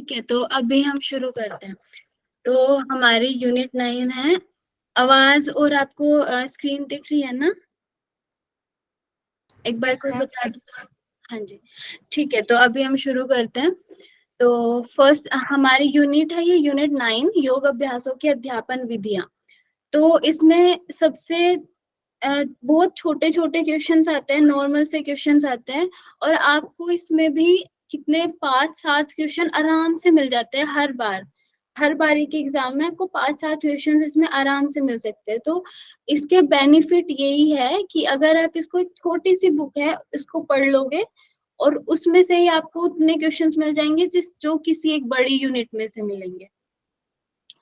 ठीक है, तो अभी हम शुरू करते हैं। तो हमारी यूनिट 9 है आवाज। और आपको स्क्रीन दिख रही है ना? एक बार यस कोई मैम। बता दो। हाँ जी, ठीक है, तो अभी हम शुरू करते हैं। तो फर्स्ट हमारी यूनिट है, ये यूनिट 9 योग अभ्यासों की अध्यापन विधियां। तो इसमें सबसे बहुत छोटे छोटे क्वेश्चंस आते हैं, नॉर्मल से क्वेश्चंस आते हैं। और आपको इसमें भी कितने 5-7 क्वेश्चन आराम से मिल जाते हैं हर बार। हर बारी के एग्जाम में आपको 5-7 क्वेश्चन इसमें आराम से मिल सकते हैं। तो इसके बेनिफिट यही है कि अगर आप इसको, एक छोटी सी बुक है, इसको पढ़ लोगे और उसमें से ही आपको उतने क्वेश्चंस मिल जाएंगे जो किसी एक बड़ी यूनिट में से मिलेंगे।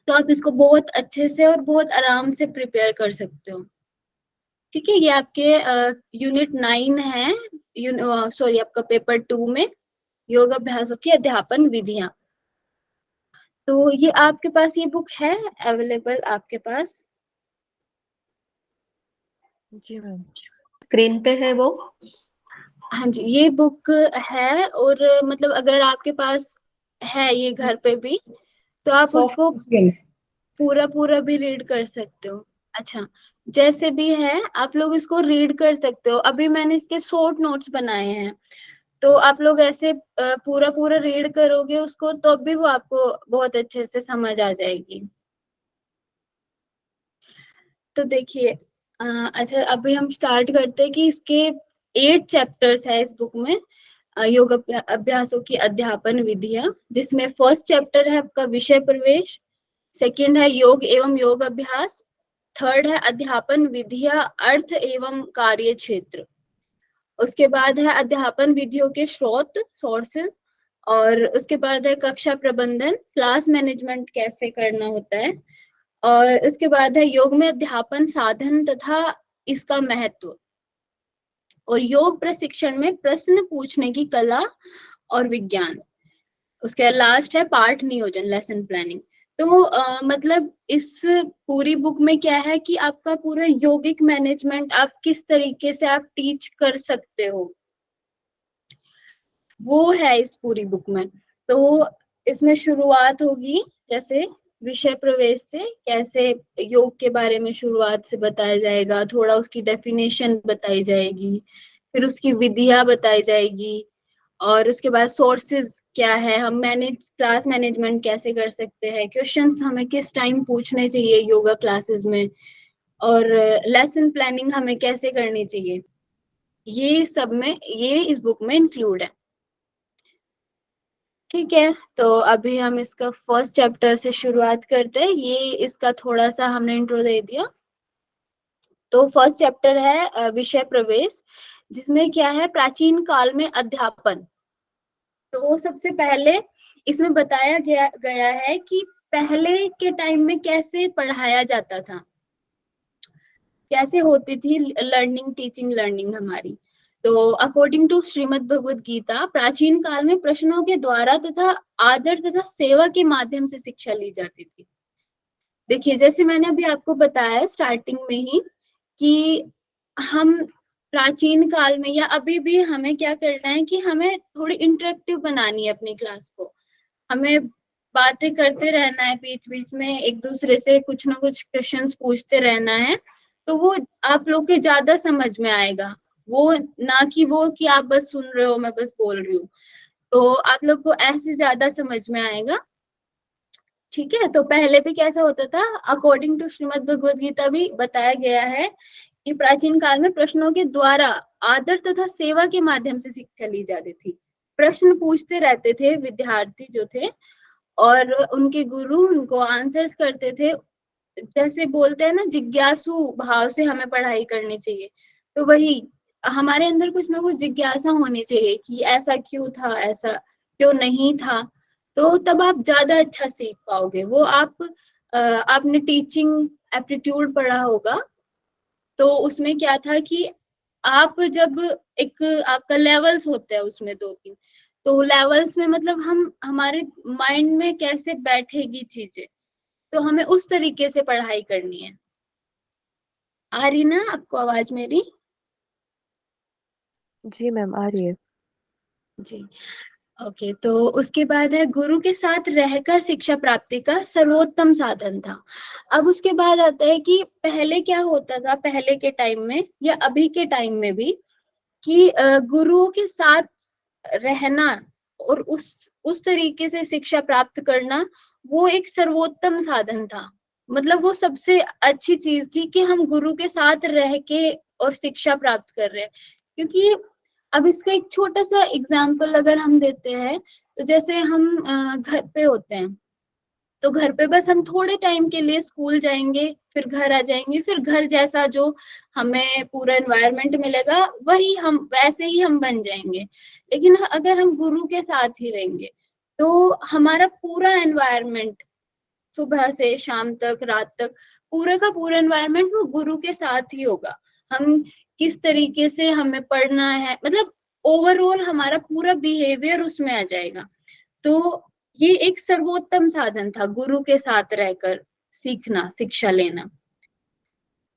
तो आप इसको बहुत अच्छे से और बहुत आराम से प्रिपेयर कर सकते हो। ठीक है, ये आपके यूनिट 9 है, सॉरी आपका पेपर 2 में योग अभ्यासों की अध्यापन विधियां। तो ये आपके पास ये बुक है अवेलेबल आपके पास? जी मैम। स्क्रीन पे है वो। हाँ जी, ये बुक है। और मतलब अगर आपके पास है ये घर पे भी, तो आप सॉफ्ट उसको स्किल। पूरा पूरा भी रीड कर सकते हो। अच्छा, जैसे भी है आप लोग इसको रीड कर सकते हो। अभी मैंने इसके शॉर्ट नोट्स बनाए हैं, तो आप लोग ऐसे पूरा पूरा रीड करोगे उसको तो भी वो आपको बहुत अच्छे से समझ आ जाएगी। तो देखिए, अच्छा अभी हम स्टार्ट करते हैं कि इसके 8 चैप्टर्स है इस बुक में। योग अभ्यासों की अध्यापन विधियां, जिसमें फर्स्ट चैप्टर है आपका विषय प्रवेश। सेकंड है योग एवं योग अभ्यास। थर्ड है अध्यापन विधियां, अर्थ एवं कार्य क्षेत्र। उसके बाद है अध्यापन विधियों के स्रोत, सोर्सेज। और उसके बाद है कक्षा प्रबंधन, क्लास मैनेजमेंट कैसे करना होता है। और उसके बाद है योग में अध्यापन साधन तथा इसका महत्व। और योग प्रशिक्षण में प्रश्न पूछने की कला और विज्ञान। उसके लास्ट है पाठ नियोजन, लेसन प्लानिंग। तो मतलब इस पूरी बुक में क्या है कि आपका पूरा योगिक मैनेजमेंट आप किस तरीके से आप टीच कर सकते हो, वो है इस पूरी बुक में। तो इसमें शुरुआत होगी जैसे विषय प्रवेश से, कैसे योग के बारे में शुरुआत से बताया जाएगा, थोड़ा उसकी डेफिनेशन बताई जाएगी, फिर उसकी विधियां बताई जाएगी। और उसके बाद सोर्सेज क्या है, हम क्लास मैनेजमेंट कैसे कर सकते हैं, क्वेश्चंस हमें किस टाइम पूछने चाहिए योगा क्लासेस में, और लेसन प्लानिंग हमें कैसे करनी चाहिए, ये सब में ये इस बुक में इंक्लूड है। ठीक है, तो अभी हम इसका फर्स्ट चैप्टर से शुरुआत करते हैं। ये इसका थोड़ा सा हमने इंट्रो दे दिया। तो फर्स्ट चैप्टर है विषय प्रवेश, जिसमें क्या है प्राचीन काल में अध्यापन। तो सबसे पहले इसमें बताया गया है कि पहले के टाइम में कैसे पढ़ाया जाता था, कैसे होती थी लर्निंग, टीचिंग लर्निंग हमारी। तो अकॉर्डिंग टू श्रीमद् भगवत गीता, प्राचीन काल में प्रश्नों के द्वारा तथा आदर तथा सेवा के माध्यम से शिक्षा ली जाती थी। देखिए, जैसे मैंने अभी आपको बताया स्टार्टिंग में ही कि हम प्राचीन काल में या अभी भी हमें क्या करना है कि हमें थोड़ी इंटरेक्टिव बनानी है अपनी क्लास को। हमें बातें करते रहना है, बीच बीच में एक दूसरे से कुछ ना कुछ क्वेश्चंस पूछते रहना है। तो वो आप लोग के ज्यादा समझ में आएगा, वो ना कि वो कि आप बस सुन रहे हो, मैं बस बोल रही हूँ। तो आप लोग को ऐसे ज्यादा समझ में आएगा। ठीक है, तो पहले भी कैसा होता था, अकॉर्डिंग टू श्रीमद् भगवद गीता भी बताया गया है कि प्राचीन काल में प्रश्नों के द्वारा आदर तथा सेवा के माध्यम से शिक्षा ली जाती थी। प्रश्न पूछते रहते थे विद्यार्थी जो थे, और उनके गुरु उनको आंसर्स करते थे। जैसे बोलते हैं ना, जिज्ञासु भाव से हमें पढ़ाई करनी चाहिए। तो वही हमारे अंदर कुछ ना कुछ जिज्ञासा होनी चाहिए कि ऐसा क्यों था, ऐसा क्यों नहीं था। तो तब आप ज्यादा अच्छा सीख पाओगे। वो आपने टीचिंग एप्टीट्यूड पढ़ा होगा, तो उसमें क्या था कि आप जब एक आपका लेवल्स होते हैं उसमें 2-3, तो लेवल्स में मतलब हम हमारे माइंड में कैसे बैठेगी चीजें, तो हमें उस तरीके से पढ़ाई करनी है। आ रही ना आपको आवाज मेरी? जी मैम, आ रही है। जी। ओके, तो उसके बाद है गुरु के साथ रहकर शिक्षा प्राप्ति का सर्वोत्तम साधन था। अब उसके बाद आता है कि पहले क्या होता था, पहले के टाइम में या अभी के टाइम में भी, कि गुरुओं के साथ रहना और उस तरीके से शिक्षा प्राप्त करना, वो एक सर्वोत्तम साधन था। मतलब वो सबसे अच्छी चीज थी कि हम गुरु के साथ रह के और शिक्षा प्राप्त कर रहे हैं। क्योंकि अब इसका एक छोटा सा एग्जाम्पल अगर हम देते हैं, तो जैसे हम घर पे होते हैं, तो घर पे बस हम थोड़े टाइम के लिए स्कूल जाएंगे, फिर घर आ जाएंगे, फिर घर जैसा जो हमें पूरा एनवायरनमेंट मिलेगा वही हम वैसे ही हम बन जाएंगे। लेकिन अगर हम गुरु के साथ ही रहेंगे, तो हमारा पूरा एनवायरनमेंट सुबह से शाम तक, रात तक, पूरे का पूरा एनवायरनमेंट वो गुरु के साथ ही होगा। हम किस तरीके से हमें पढ़ना है, मतलब ओवरऑल हमारा पूरा बिहेवियर उसमें आ जाएगा। तो ये एक सर्वोत्तम साधन था गुरु के साथ रहकर सीखना, शिक्षा लेना।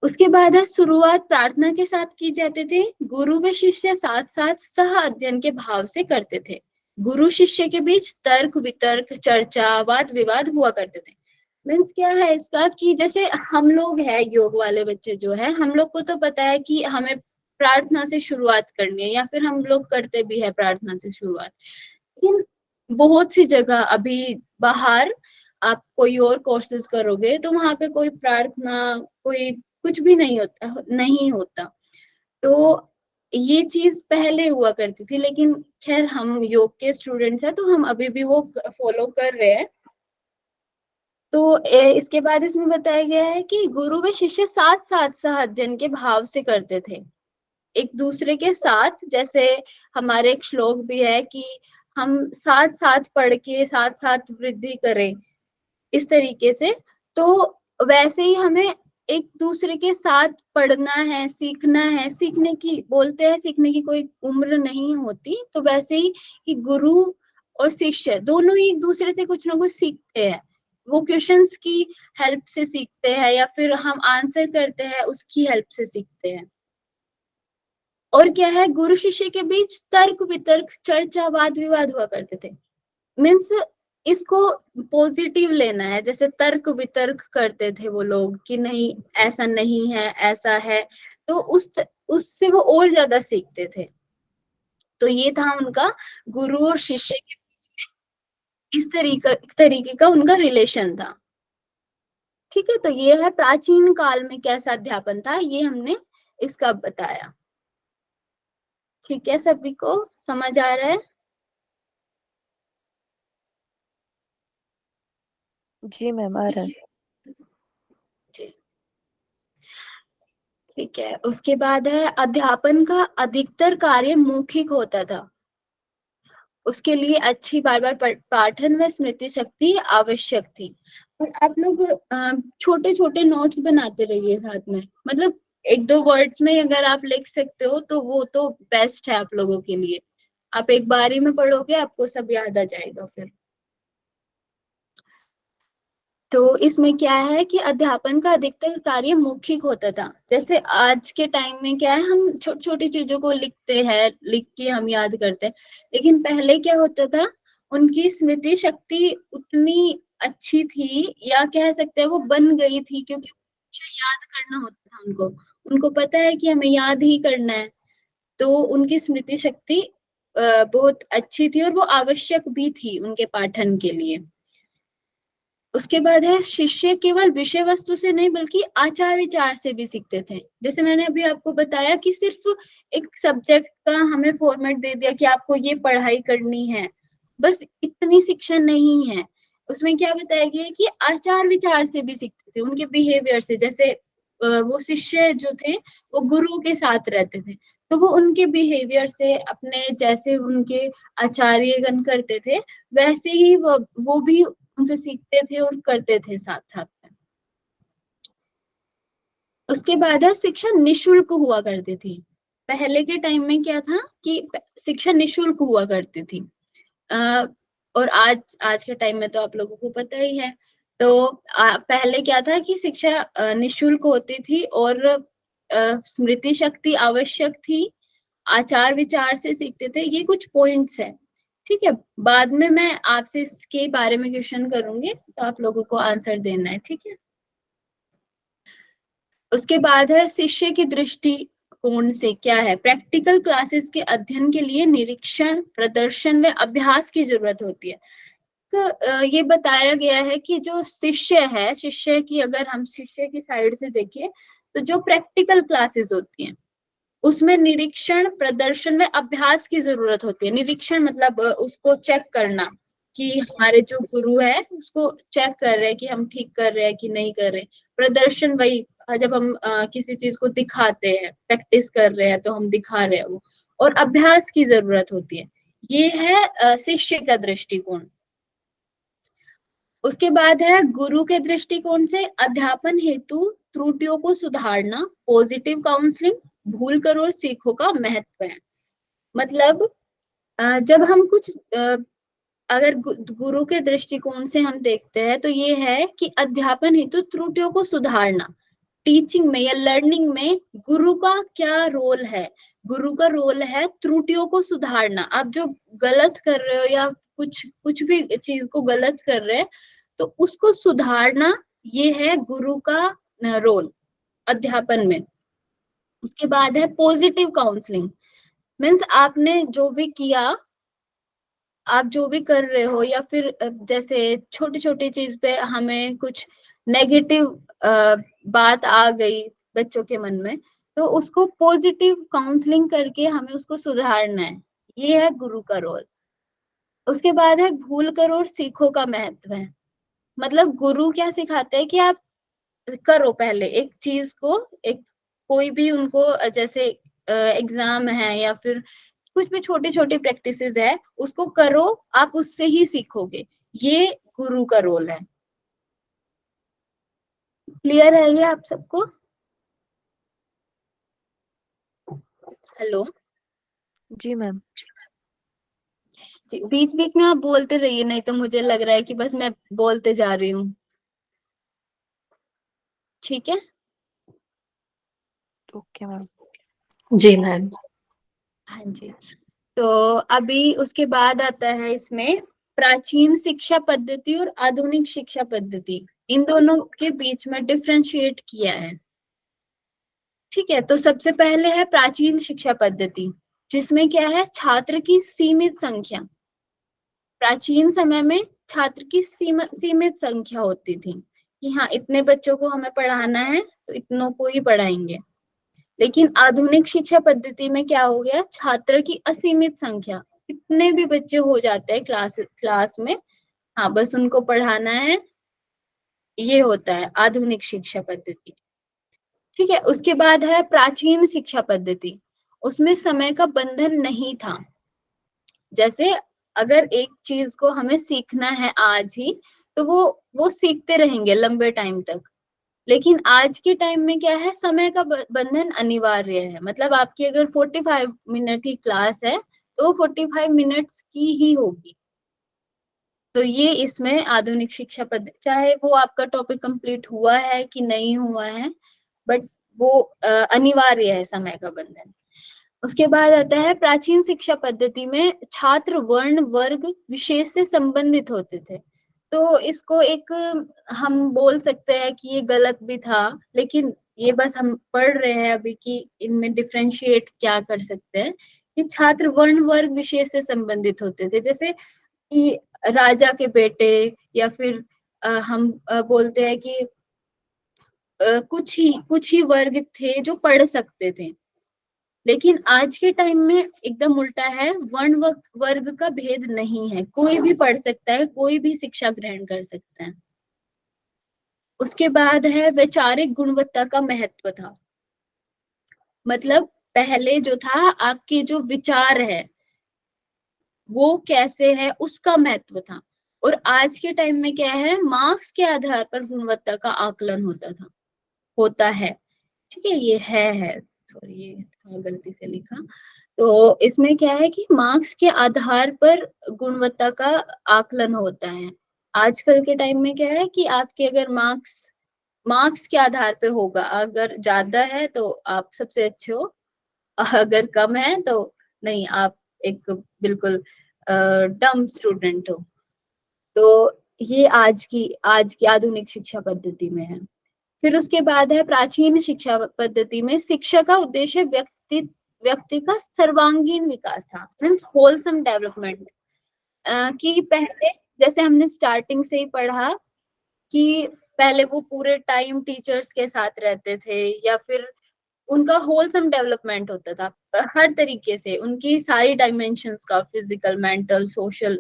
उसके बाद है शुरुआत प्रार्थना के साथ की जाती थी। गुरु व शिष्य साथ साथ सह अध्ययन के भाव से करते थे। गुरु शिष्य के बीच तर्क वितर्क, चर्चा, वाद विवाद हुआ करते थे। मीन्स क्या है इसका, कि जैसे हम लोग हैं, योग वाले बच्चे जो है, हम लोग को तो पता है कि हमें प्रार्थना से शुरुआत करनी है, या फिर हम लोग करते भी है प्रार्थना से शुरुआत। लेकिन बहुत सी जगह अभी बाहर आप कोई और कोर्सेज करोगे, तो वहां पे कोई प्रार्थना, कोई कुछ भी नहीं होता, नहीं होता। तो ये चीज पहले हुआ करती थी, लेकिन खैर हम योग के स्टूडेंट्स हैं, तो हम अभी भी वो फॉलो कर रहे हैं। तो इसके बाद इसमें बताया गया है कि गुरु व शिष्य साथ साथ सह अध्ययन के भाव से करते थे, एक दूसरे के साथ। जैसे हमारे एक श्लोक भी है कि हम साथ साथ पढ़ के साथ साथ वृद्धि करें, इस तरीके से। तो वैसे ही हमें एक दूसरे के साथ पढ़ना है, सीखना है। सीखने की बोलते हैं, सीखने की कोई उम्र नहीं होती। तो वैसे ही कि गुरु और शिष्य दोनों ही एक दूसरे से कुछ ना कुछ सीखते हैं। वो क्वेश्चंस की हेल्प से सीखते हैं, या फिर हम आंसर करते हैं उसकी हेल्प से सीखते हैं। और क्या है, गुरु शिष्य के बीच तर्क वितर्क, चर्चा, वाद विवाद हुआ करते थे। मीन्स इसको पॉजिटिव लेना है। जैसे तर्क वितर्क करते थे वो लोग कि नहीं, ऐसा नहीं है, ऐसा है। तो उससे वो और ज्यादा सीखते थे। तो ये था उनका गुरु और शिष्य के बीच में इस तरीके का उनका रिलेशन था। ठीक है, तो ये है प्राचीन काल में कैसा अध्यापन था, ये हमने इसका बताया। ठीक है, सभी को समझ आ रहा है? जी मैम, आ रहा है। जी, ठीक है। उसके बाद है अध्यापन का अधिकतर कार्य मौखिक होता था। उसके लिए अच्छी बार बार पाठन व स्मृति शक्ति आवश्यक थी। और आप लोग छोटे छोटे नोट्स बनाते रहिए साथ में। मतलब एक दो वर्ड्स में अगर आप लिख सकते हो, तो वो तो बेस्ट है आप लोगों के लिए। आप एक बारी में पढ़ोगे, आपको सब याद आ जाएगा फिर। तो इसमें क्या है कि अध्यापन का अधिकतर कार्य मौखिक होता था। जैसे आज के टाइम में क्या है, हम छोटी छोटी चीजों को लिखते हैं, लिख के हम याद करते हैं। लेकिन पहले क्या होता था, उनकी स्मृति शक्ति उतनी अच्छी थी, या कह सकते हैं वो बन गई थी, क्योंकि कुछ याद करना होता था उनको। उनको पता है कि हमें याद ही करना है। तो उनकी स्मृति शक्ति बहुत अच्छी थी, और वो आवश्यक भी थी उनके पाठन के लिए। उसके बाद है शिष्य केवल विषय वस्तु से नहीं, बल्कि आचार विचार से भी सीखते थे। जैसे मैंने अभी आपको बताया कि सिर्फ एक सब्जेक्ट का हमें फॉर्मेट दे दिया कि आपको ये पढ़ाई करनी है, बस इतनी शिक्षा नहीं है। उसमें क्या बताया गया है कि आचार विचार से भी सीखते थे, उनके बिहेवियर से। जैसे वो शिष्य जो थे, वो गुरु के साथ रहते थे, तो वो उनके बिहेवियर से, अपने जैसे उनके आचार्यगण करते थे, वैसे ही वो भी उनसे सीखते थे और करते थे साथ साथ में। उसके बाद है शिक्षा निशुल्क हुआ करती थी। पहले के टाइम में क्या था कि शिक्षा निशुल्क हुआ करती थी। आ, और आज आज के टाइम में तो आप लोगों को पता ही है। तो पहले क्या था कि शिक्षा निशुल्क होती थी, और स्मृति शक्ति आवश्यक थी। आचार विचार से सीखते थे। ये कुछ पॉइंट्स है। ठीक है, बाद में मैं आपसे इसके बारे में क्वेश्चन करूंगी, तो आप लोगों को आंसर देना है, ठीक है। उसके बाद है शिष्य की दृष्टिकोण से क्या है, प्रैक्टिकल क्लासेस के अध्ययन के लिए निरीक्षण, प्रदर्शन व अभ्यास की जरूरत होती है। तो ये बताया गया है कि जो शिष्य है, शिष्य की अगर हम शिष्य की साइड से देखें, तो जो प्रैक्टिकल क्लासेस होती हैं उसमें निरीक्षण, प्रदर्शन में अभ्यास की जरूरत होती है। निरीक्षण मतलब उसको चेक करना कि हमारे जो गुरु है उसको चेक कर रहे हैं कि हम ठीक कर रहे हैं कि नहीं कर रहे। प्रदर्शन वही जब हम किसी चीज को दिखाते हैं, प्रैक्टिस कर रहे हैं तो हम दिखा रहे हैं वो। और अभ्यास की जरूरत होती है। ये है शिष्य का दृष्टिकोण। उसके बाद है गुरु के दृष्टिकोण से अध्यापन हेतु त्रुटियों को सुधारना, पॉजिटिव काउंसलिंग, भूल करो और सीखो का महत्व है। मतलब जब हम कुछ अगर गुरु के दृष्टिकोण से हम देखते हैं तो ये है कि अध्यापन हेतु त्रुटियों को सुधारना, टीचिंग में या लर्निंग में गुरु का क्या रोल है। गुरु का रोल है त्रुटियों को सुधारना। आप जो गलत कर रहे हो या कुछ कुछ भी चीज को गलत कर रहे हैं तो उसको सुधारना, ये है गुरु का रोल अध्यापन में। उसके बाद है पॉजिटिव काउंसलिंग। मीन्स आपने जो भी किया, आप जो भी कर रहे हो, या फिर जैसे छोटी छोटी चीज पे हमें कुछ नेगेटिव बात आ गई बच्चों के मन में, तो उसको पॉजिटिव काउंसलिंग करके हमें उसको सुधारना है। ये है गुरु का रोल। उसके बाद है भूल करो और सीखो का महत्व है। मतलब गुरु क्या सिखाते हैं कि आप करो पहले एक चीज को, एक कोई भी उनको जैसे एग्जाम है या फिर कुछ भी छोटी छोटी प्रैक्टिसेस है, उसको करो, आप उससे ही सीखोगे। ये गुरु का रोल है। क्लियर है ये आप सबको? हेलो? जी मैम। बीच बीच में आप बोलते रहिए, नहीं तो मुझे लग रहा है कि बस मैं बोलते जा रही हूँ। ठीक है। Okay ma'am. जी मैम। हाँ जी। तो अभी उसके बाद आता है इसमें प्राचीन शिक्षा पद्धति और आधुनिक शिक्षा पद्धति, इन दोनों के बीच में डिफरेंशिएट किया है। ठीक है, तो सबसे पहले है प्राचीन शिक्षा पद्धति, जिसमें क्या है, छात्र की सीमित संख्या। प्राचीन समय में छात्र की सीमित संख्या होती थी कि हाँ इतने बच्चों को हमें पढ़ाना है तो इतनों को ही पढ़ाएंगे। लेकिन आधुनिक शिक्षा पद्धति में क्या हो गया, छात्र की असीमित संख्या, कितने भी बच्चे हो जाते हैं क्लास क्लास में, हाँ बस उनको पढ़ाना है। ये होता है आधुनिक शिक्षा पद्धति। ठीक है, उसके बाद है प्राचीन शिक्षा पद्धति। उसमें समय का बंधन नहीं था। जैसे अगर एक चीज को हमें सीखना है आज ही, तो वो सीखते रहेंगे लंबे टाइम तक। लेकिन आज के टाइम में क्या है, समय का बंधन अनिवार्य है। मतलब आपकी अगर 45 मिनट की क्लास है तो 45 मिनट्स की ही होगी। तो ये इसमें आधुनिक शिक्षा पद्धति, चाहे वो आपका टॉपिक कंप्लीट हुआ है कि नहीं हुआ है, बट वो अनिवार्य है समय का बंधन। उसके बाद आता है प्राचीन शिक्षा पद्धति में छात्र वर्ण वर्ग विशेष से संबंधित होते थे। तो इसको एक हम बोल सकते हैं कि ये गलत भी था, लेकिन ये बस हम पढ़ रहे हैं अभी कि इनमें डिफरेंशिएट क्या कर सकते हैं कि छात्र वर्ण वर्ग विशेष से संबंधित होते थे। जैसे कि राजा के बेटे, या फिर हम बोलते हैं कि कुछ ही वर्ग थे जो पढ़ सकते थे। लेकिन आज के टाइम में एकदम उल्टा है, वर्ण वर्ग का भेद नहीं है, कोई भी पढ़ सकता है, कोई भी शिक्षा ग्रहण कर सकता है। उसके बाद है वैचारिक गुणवत्ता का महत्व था। मतलब पहले जो था, आपके जो विचार है वो कैसे है उसका महत्व था। और आज के टाइम में क्या है, मार्क्स के आधार पर गुणवत्ता का आकलन होता है। ठीक है, ये है सॉरी ये था गलती से लिखा। तो इसमें क्या है कि मार्क्स के आधार पर गुणवत्ता का आकलन होता है। आजकल के टाइम में क्या है कि आपके अगर मार्क्स मार्क्स के आधार पे होगा, अगर ज्यादा है तो आप सबसे अच्छे हो, अगर कम है तो नहीं, आप एक बिल्कुल डम स्टूडेंट हो। तो ये आज की आधुनिक शिक्षा पद्धति में है। फिर उसके बाद है प्राचीन शिक्षा पद्धति में शिक्षा का उद्देश्य व्यक्ति का सर्वांगीण विकास था, मीन्स होलसम डेवलपमेंट। कि पहले जैसे हमने स्टार्टिंग से ही पढ़ा कि पहले वो पूरे टाइम टीचर्स के साथ रहते थे, या फिर उनका होलसम डेवलपमेंट होता था हर तरीके से, उनकी सारी डायमेंशंस का, फिजिकल, मेंटल, सोशल,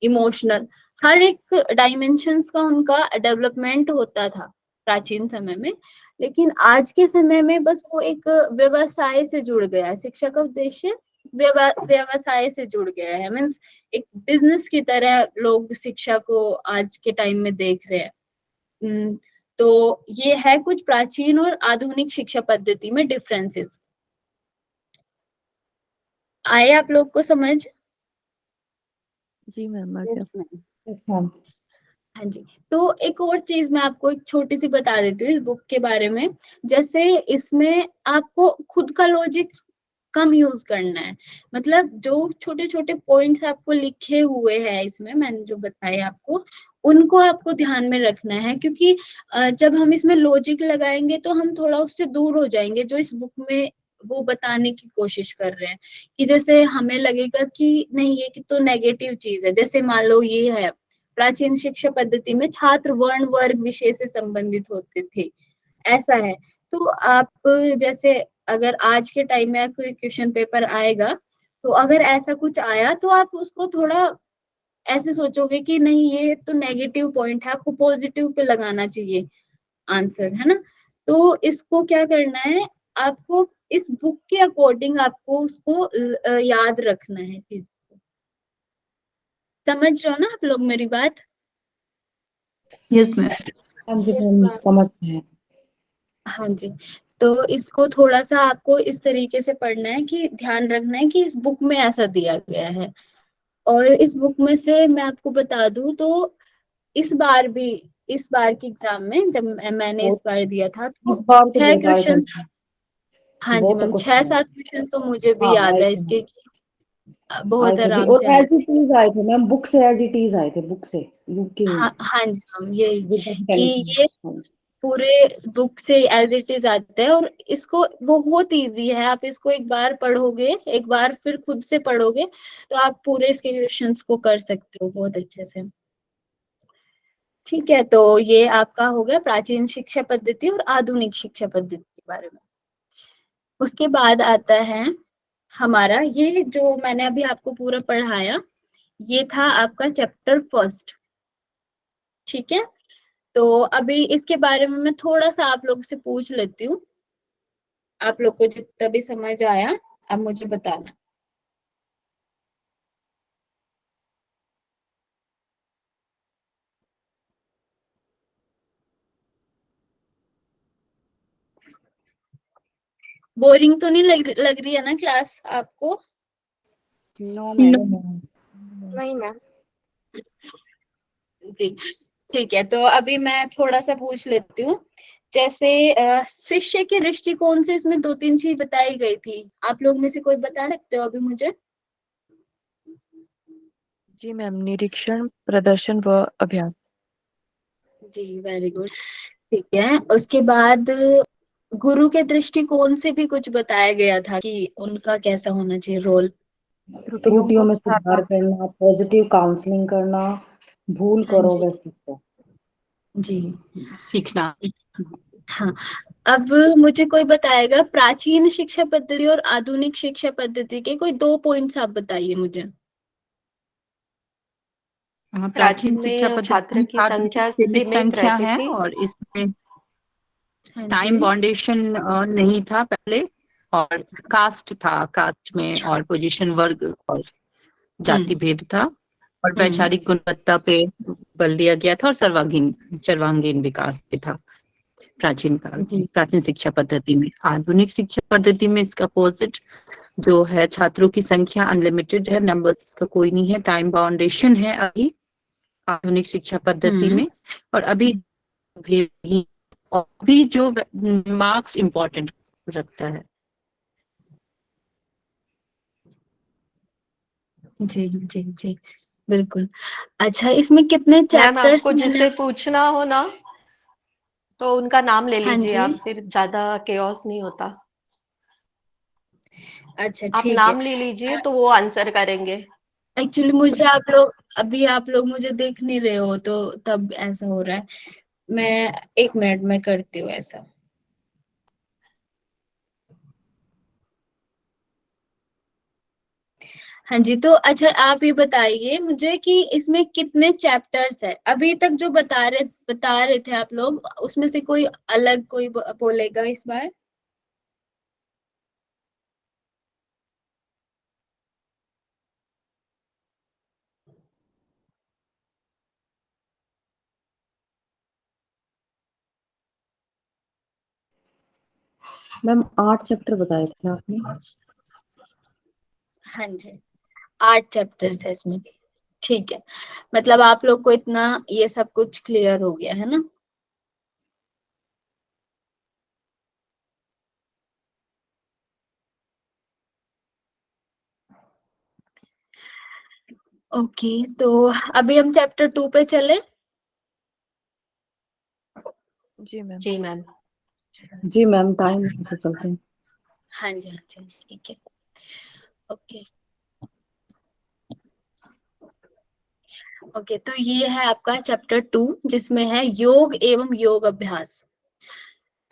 इमोशनल, हर एक डायमेंशंस का उनका डेवलपमेंट होता था प्राचीन समय में। लेकिन आज के समय में बस वो एक व्यवसाय से जुड़ गया है, शिक्षा का उद्देश्य व्यवसाय से जुड़ गया है, मीन्स एक बिजनेस की तरह लोग शिक्षा को आज के टाइम में देख रहे हैं। तो ये है कुछ प्राचीन और आधुनिक शिक्षा पद्धति में डिफरेंसेस। आए आप लोग को समझ? जी मैम, आ गया। Yes ma'am. हाँ जी। तो एक और चीज मैं आपको एक छोटी सी बता देती हूँ इस बुक के बारे में। जैसे इसमें आपको खुद का लॉजिक कम यूज करना है, मतलब जो छोटे छोटे पॉइंट्स आपको लिखे हुए हैं इसमें, मैंने जो बताए आपको, उनको आपको ध्यान में रखना है। क्योंकि जब हम इसमें लॉजिक लगाएंगे तो हम थोड़ा उससे दूर हो जाएंगे जो इस बुक में वो बताने की कोशिश कर रहे हैं। कि जैसे हमें लगेगा कि नहीं ये तो नेगेटिव चीज है, जैसे मान लो ये है प्राचीन शिक्षा पद्धति में छात्र वर्ण वर्ग विषय से संबंधित होते थे, ऐसा है। तो आप जैसे अगर आज के टाइम में कोई क्वेश्चन पेपर आएगा, तो अगर ऐसा कुछ आया तो आप उसको थोड़ा ऐसे सोचोगे कि नहीं ये तो नेगेटिव पॉइंट है, आपको पॉजिटिव पे लगाना चाहिए आंसर, है ना। तो इसको क्या करना है, आपको इस बुक के अकॉर्डिंग आपको उसको याद रखना है चीज को। समझ रहे हो ना आप लोग मेरी बात? Yes ma'am. हाँ जी मैम, समझ गए। हाँ जी। तो इसको थोड़ा सा आपको इस तरीके से पढ़ना है कि ध्यान रखना है कि इस बुक में ऐसा दिया गया है। और इस बुक में से मैं आपको बता दूं तो इस बार भी, इस बार की एग्जाम में जब मैंने इस बार दिया था तो इस बार तो 6 बहुत आए क्वेश्चन, थे। हाँ जी बहुत मैम, क्वेश्चन 6-7 क्वेश्चन तो मुझे भी हाँ याद आए है थे मैम। इसके कि आए बहुत थे भी, आराम और से आए एज थे। इट इज आए थे मैम, बुक से एज इट इज आए थे, बुक से यूके हाँ हाँ जी मैम, यही विद कि ये इंटेलिजेंस। पूरे बुक से एज इट इज आता है। और इसको बहुत इजी है, आप इसको एक बार पढ़ोगे, एक बार फिर खुद से पढ़ोगे तो आप पूरे इसके क्वेश्चंस को कर सकते हो बहुत अच्छे से। ठीक है, तो ये आपका हो गया प्राचीन शिक्षा पद्धति और आधुनिक शिक्षा पद्धति के बारे में। उसके बाद आता है हमारा ये जो मैंने अभी आपको पूरा पढ़ाया, ये था आपका चैप्टर फर्स्ट। ठीक है, तो अभी इसके बारे में मैं थोड़ा सा आप लोग से पूछ लेती हूँ। आप लोग को जितना भी समझ आया आप मुझे बताना। बोरिंग तो नहीं लग रही है ना क्लास आपको? No ma'am. नहीं मैम। जी ठीक है, तो अभी मैं थोड़ा सा पूछ लेती हूँ। जैसे शिष्य के दृष्टिकोण से इसमें 2-3 चीज बताई गई थी, आप लोग में से कोई बता सकते हो अभी मुझे? जी मैम, निरीक्षण, प्रदर्शन व अभ्यास। जी वेरी गुड। ठीक है, उसके बाद गुरु के दृष्टिकोण से भी कुछ बताया गया था कि उनका कैसा होना चाहिए रोल। त्रुटियों में सुधार करना, पॉजिटिव काउंसलिंग करना, भूल हाँ करो जी। वह सीखो। जी सीखना। हाँ। अब मुझे कोई बताएगा प्राचीन शिक्षा पद्धति और आधुनिक शिक्षा पद्धति के कोई 2 पॉइंट्स आप बताइए मुझे। प्राचीन शिक्षा में पद्धति छात्र में की छात्र की संख्या सीमित सीमित संख्या रहती है थी। और इसमें हाँ टाइम जी। बाउंडेशन नहीं था पहले, और कास्ट था, कास्ट में और पोजीशन, वर्ग और जाति हम्म भेद था, और हम्म वैचारिक गुणवत्ता पे बल दिया गया था, और सर्वांगीण विकास पे था प्राचीन काल में, जी प्राचीन शिक्षा पद्धति में। आधुनिक शिक्षा पद्धति में इसका अपोजिट जो है, छात्रों की संख्या अनलिमिटेड है, नंबर्स का कोई नहीं है, टाइम बाउंडेशन है अभी आधुनिक शिक्षा पद्धति हम्म में। और अभी भी, और भी जो मार्क्स इम्पोर्टेंट रखता है। जी जी जी बिल्कुल। अच्छा, इसमें कितने मैम चैप्टर्स आपको मैंने? जिसे पूछना हो ना तो उनका नाम ले हाँ लीजिए जी, आप, फिर ज्यादा केओस नहीं होता। अच्छा आप ठीक है। नाम ले लीजिए तो वो आंसर करेंगे। एक्चुअली मुझे आप लोग मुझे देख नहीं रहे हो, तो तब ऐसा हो रहा है। मैं 1 मिनट में करती हूँ ऐसा। हाँ जी, तो अच्छा आप ये बताइए मुझे कि इसमें कितने चैप्टर्स है? अभी तक जो बता रहे थे आप लोग, उसमें से कोई अलग कोई बोलेगा इस बार? मैम 8 चैप्टर बताए थे आपने। हाँ जी, 8 चैप्टर्स है इसमें। ठीक है, मतलब आप लोग को इतना ये सब कुछ क्लियर हो गया है ना? ओके, तो अभी हम चैप्टर 2 पे चले। जी मैम। जी मैम। जी मैम, टाइम तो चलते हैं। हाँ जी हाँ जी ठीक है। ओके ओके, तो ये है आपका चैप्टर 2, जिसमें है योग एवं योग अभ्यास।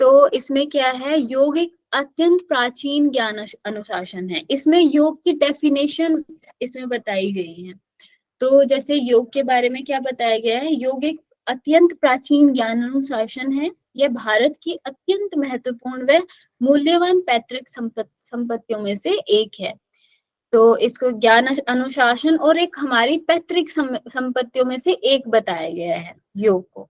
तो इसमें क्या है, योग एक अत्यंत प्राचीन ज्ञान अनुशासन है। इसमें योग की डेफिनेशन इसमें बताई गई है। तो जैसे योग के बारे में क्या बताया गया है, योग एक अत्यंत प्राचीन ज्ञान अनुशासन है। यह भारत की अत्यंत महत्वपूर्ण व मूल्यवान पैतृक संपत्तियों में से एक है। तो इसको ज्ञान अनुशासन और एक हमारी पैतृक संपत्तियों में से एक बताया गया है योग को।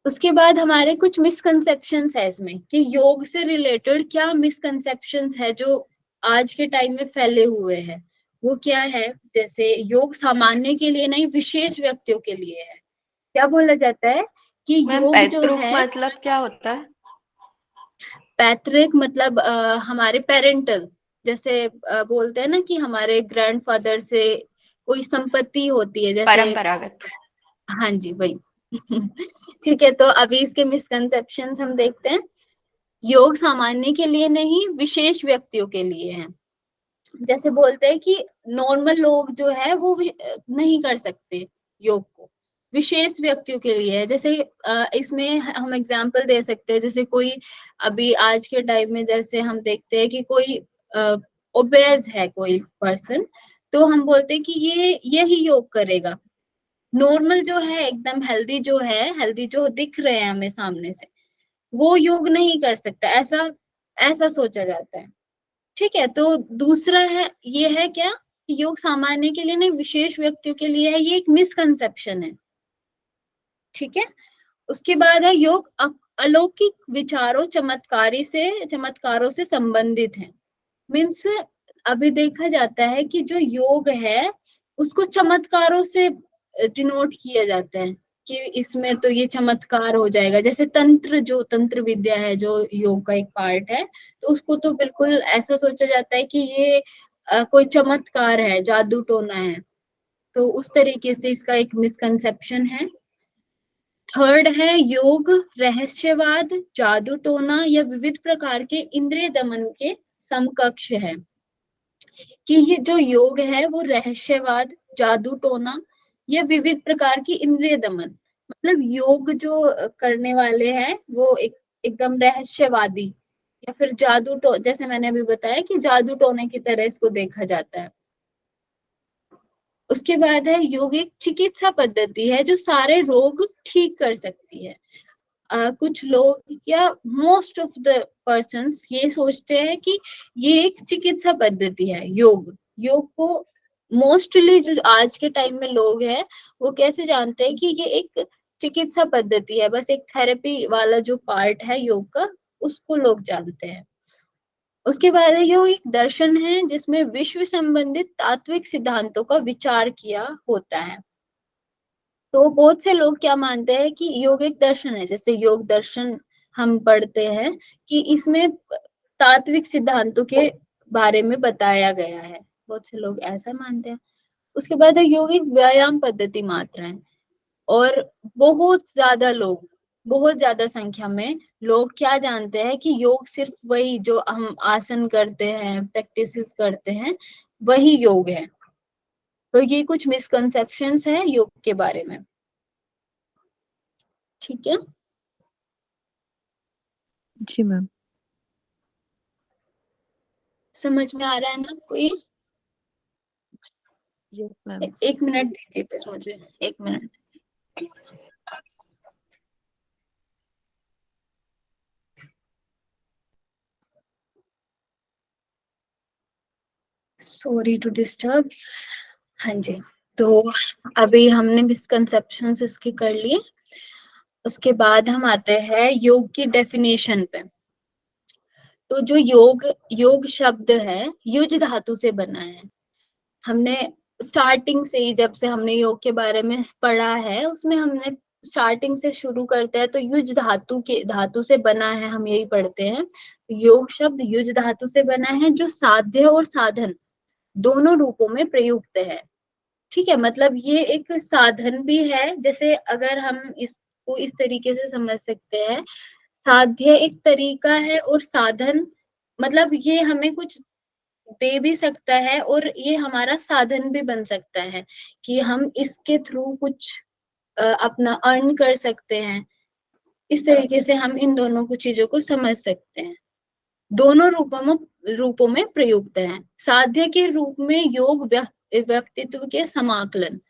उसके बाद हमारे कुछ मिसकंसेप्शंस है इसमें, कि योग से रिलेटेड क्या मिसकंसेप्शंस है जो आज के टाइम में फैले हुए हैं। वो क्या है, जैसे योग सामान्य के लिए नहीं, विशेष व्यक्तियों के लिए है। क्या बोला जाता है कि मैम योग जो पैतृक है, मतलब क्या होता है? पैतृक मतलब हमारे पेरेंटल, जैसे बोलते हैं ना कि हमारे ग्रैंडफादर से कोई संपत्ति होती है, जैसे। परंपरागत। हाँ जी, वही। ठीक है, तो अभी इसके मिसकंसेप्शंस हम देखते हैं। योग सामान्य के लिए नहीं, विशेष व्यक्तियों के लिए है। जैसे बोलते हैं कि नॉर्मल लोग जो है वो भी नहीं कर सकते योग को, विशेष व्यक्तियों के लिए है। जैसे इसमें हम एग्जांपल दे सकते हैं, जैसे कोई अभी आज के टाइम में जैसे हम देखते हैं कि कोई ओबेज है कोई पर्सन, तो हम बोलते हैं कि ये यही योग करेगा। नॉर्मल जो है, एकदम हेल्दी जो है, हेल्दी जो दिख रहे हैं हमें सामने से, वो योग नहीं कर सकता, ऐसा ऐसा सोचा जाता है। ठीक है, तो दूसरा है, ये है क्या, योग सामान्य के लिए नहीं, विशेष व्यक्तियों के लिए है। ये एक मिसकंसेप्शन है। ठीक है, उसके बाद है योग अलौकिक विचारों चमत्कारों से संबंधित है। मीन्स अभी देखा जाता है कि जो योग है उसको चमत्कारों से डिनोट किया जाता है, कि इसमें तो ये चमत्कार हो जाएगा। जैसे तंत्र विद्या है जो योग का एक पार्ट है, तो उसको तो बिल्कुल ऐसा सोचा जाता है कि ये कोई चमत्कार है, जादू टोना है। तो उस तरीके से इसका एक मिसकंसेप्शन है। थर्ड है योग रहस्यवाद, जादू टोना या विविध प्रकार के इंद्रिय दमन के समकक्ष है। कि ये जो योग है वो रहस्यवाद, जादू टोना या विविध प्रकार की इंद्रिय दमन, मतलब योग जो करने वाले हैं वो एकदम रहस्यवादी, या फिर जैसे मैंने अभी बताया कि जादू टोने की तरह इसको देखा जाता है। उसके बाद है योग एक चिकित्सा पद्धति है जो सारे रोग ठीक कर सकती है। कुछ लोग या मोस्ट ऑफ द पर्सन्स ये सोचते हैं कि ये एक चिकित्सा पद्धति है योग। योग को मोस्टली जो आज के टाइम में लोग हैं वो कैसे जानते हैं कि ये एक चिकित्सा पद्धति है, बस एक थेरेपी वाला जो पार्ट है योग का, उसको लोग जानते हैं। उसके बाद योग एक दर्शन है जिसमें विश्व संबंधित तात्विक सिद्धांतों का विचार किया होता है। तो बहुत से लोग क्या मानते हैं कि योग एक दर्शन है, जैसे योग दर्शन हम पढ़ते हैं कि इसमें तात्विक सिद्धांतों के बारे में बताया गया है। बहुत से लोग ऐसा मानते हैं। उसके बाद है यौगिक व्यायाम पद्धति मात्राएं, और बहुत ज्यादा संख्या में लोग क्या जानते हैं कि योग सिर्फ वही जो हम आसन करते हैं, प्रैक्टिसेस करते हैं, वही योग है। तो ये कुछ मिसकंसेप्शंस है योग के बारे में। ठीक है, जी मैम। समझ में आ रहा है ना कोई? Yes ma'am. 1 मिनट दीजिए बस मुझे, 1 मिनट। Sorry to disturb. हाँ जी, तो अभी हमने मिसकंसेप्शंस इसके कर लिए। उसके बाद हम आते हैं योग की डेफिनेशन पे। तो जो योग शब्द है युज धातु से बना है। हमने स्टार्टिंग से ही, जब से हमने योग के बारे में पढ़ा है, उसमें हमने स्टार्टिंग से शुरू करते हैं तो युज धातु से बना है, हम यही पढ़ते हैं। योग शब्द युज धातु से बना है, जो साध्य और साधन दोनों रूपों में प्रयुक्त है। ठीक है, मतलब ये एक साधन भी है। जैसे अगर हम इसको इस तरीके से समझ सकते हैं, साध्य एक तरीका है और साधन मतलब ये हमें कुछ दे भी सकता है और ये हमारा साधन भी बन सकता है कि हम इसके थ्रू कुछ अपना अर्न कर सकते हैं। इस तरीके से हम इन दोनों को चीजों को समझ सकते हैं। दोनों रूपों में प्रयुक्त है। साध्य के रूप में योग व्यक्तित्व के समाकलन,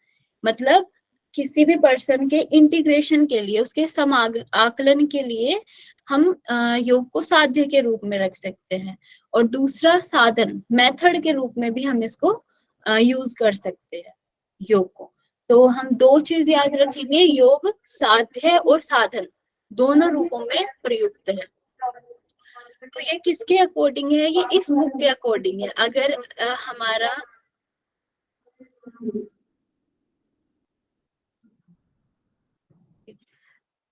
मतलब किसी भी पर्सन के इंटीग्रेशन के लिए, उसके आकलन के लिए हम योग को साध्य के रूप में रख सकते हैं। और दूसरा साधन, मेथड के रूप में भी हम इसको यूज कर सकते हैं योग को। तो हम दो चीज याद रखेंगे, योग साध्य और साधन दोनों रूपों में प्रयुक्त है। तो ये किसके अकॉर्डिंग है? ये इस बुक के अकॉर्डिंग है। अगर हमारा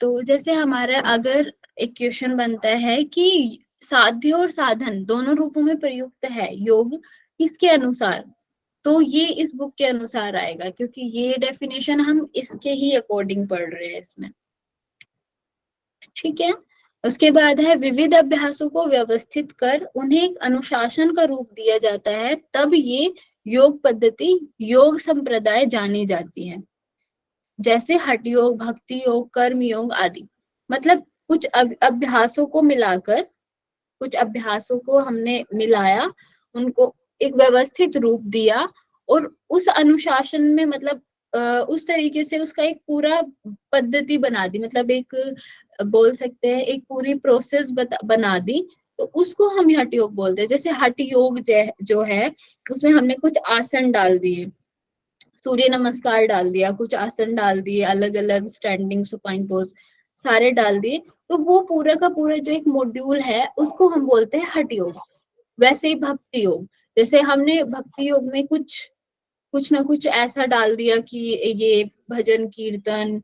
तो जैसे हमारा अगर एक क्वेश्चन बनता है कि साध्य और साधन दोनों रूपों में प्रयुक्त है योग किसके अनुसार, तो ये इस बुक के अनुसार आएगा, क्योंकि ये डेफिनेशन हम इसके ही अकॉर्डिंग पढ़ रहे हैं इसमें। ठीक है, उसके बाद है विविध अभ्यासों को व्यवस्थित कर उन्हें एक अनुशासन का रूप दिया जाता है, तब ये योग पद्धति योग संप्रदाय जानी जाती है। जैसे हठ योग, भक्ति योग, कर्म योग आदि। मतलब कुछ अभ्यासों को मिलाकर, कुछ अभ्यासों को हमने मिलाया, उनको एक व्यवस्थित रूप दिया और उस अनुशासन में मतलब उस तरीके से उसका एक पूरा पद्धति बना दी, मतलब एक बोल सकते हैं एक पूरी प्रोसेस बना दी, तो उसको हम हठ योग बोलते हैं। जैसे हठ योग जो है उसमें हमने कुछ आसन डाल दिए, सूर्य नमस्कार डाल दिया, कुछ आसन डाल दिए, अलग अलग स्टैंडिंग सुपाइन पोज सारे डाल दिए, तो वो पूरा का पूरा जो एक मॉड्यूल है उसको हम बोलते हैं हठ योग। वैसे ही भक्ति योग, जैसे हमने भक्ति योग में कुछ ना कुछ ऐसा डाल दिया कि ये भजन कीर्तन,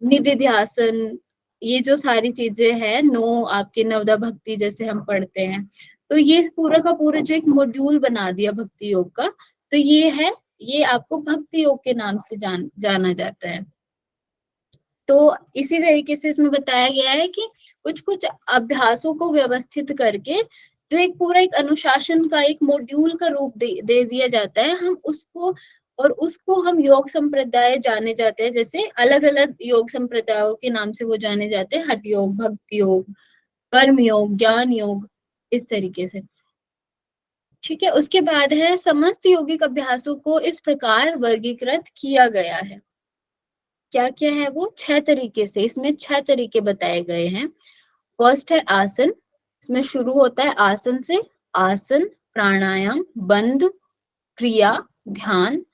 निधि ध्यासन, ये जो सारी चीजें हैं, आपके नवदा भक्ति जैसे हम पढ़ते हैं, तो ये पूरा का पूरा जो एक मॉड्यूल बना दिया भक्ति योग का, तो ये आपको भक्ति योग के नाम से जाना जाता है। तो इसी तरीके से इसमें बताया गया है कि कुछ कुछ अभ्यासों को व्यवस्थित करके जो एक पूरा एक अनुशासन का एक मॉड्यूल का रूप दे दिया जाता है, हम उसको हम योग संप्रदाय जाने जाते हैं। जैसे अलग अलग योग संप्रदायों के नाम से वो जाने जाते हैं, हठ योग, भक्ति योग, कर्म योग, ज्ञान योग, इस तरीके से। ठीक है, उसके बाद है समस्त योगिक अभ्यासों को इस प्रकार वर्गीकृत किया गया है। क्या क्या है वो? 6 तरीके से, इसमें 6 तरीके बताए गए हैं। फर्स्ट है आसन, इसमें शुरू होता है आसन से, आसन, प्राणायाम, बंध, क्रिया, ध्यान,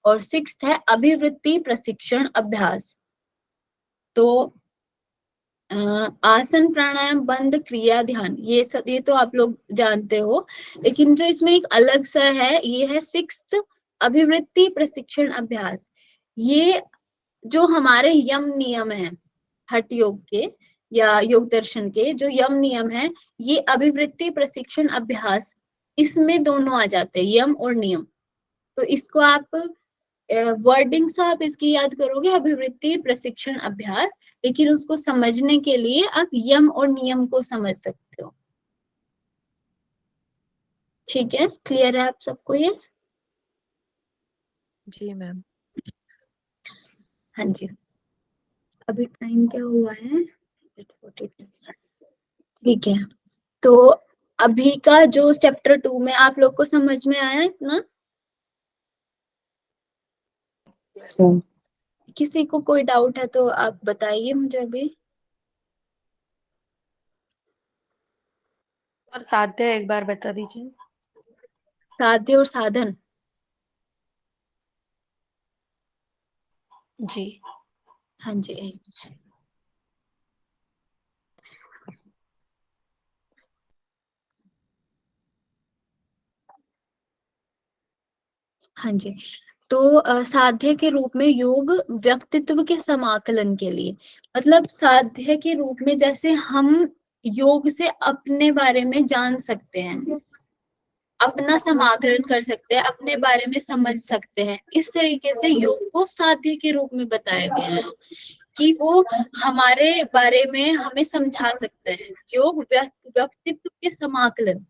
और 6th है अभिवृत्ति प्रशिक्षण अभ्यास। तो आसन, प्राणायाम, बंध, क्रिया, ध्यान, ये तो आप लोग जानते हो, लेकिन जो इसमें एक अलग सा है, ये है 6th अभिवृत्ति प्रशिक्षण अभ्यास। ये जो हमारे यम नियम है हठ योग के या योग दर्शन के, जो यम नियम है, ये अभिवृत्ति प्रशिक्षण अभ्यास, इसमें दोनों आ जाते हैं, यम और नियम। तो इसको आप वर्डिंग से आप इसकी याद करोगे अभिवृत्ति प्रशिक्षण अभ्यास, लेकिन उसको समझने के लिए आप यम और नियम को समझ सकते हो। ठीक है, क्लियर है आप सबको ये? जी मैम। हाँ जी। अभी टाइम क्या हुआ है? 8:42। ठीक है, तो अभी का जो चैप्टर 2 में आप लोग को समझ में आया इतना? So, किसी को कोई डाउट है तो आप बताइए मुझे अभी। और साध्य एक बार बता दीजिए। साध्य और साधन। जी। हाँ जी। हाँ जी, तो साध्य के रूप में योग व्यक्तित्व के समाकलन के लिए, मतलब साध्य के रूप में जैसे हम योग से अपने बारे में जान सकते हैं, अपना समाकलन कर सकते हैं, अपने बारे में समझ सकते हैं, इस तरीके से योग को साध्य के रूप में बताया गया है कि वो हमारे बारे में हमें समझा सकते हैं। योग व्यक्तित्व के समाकलन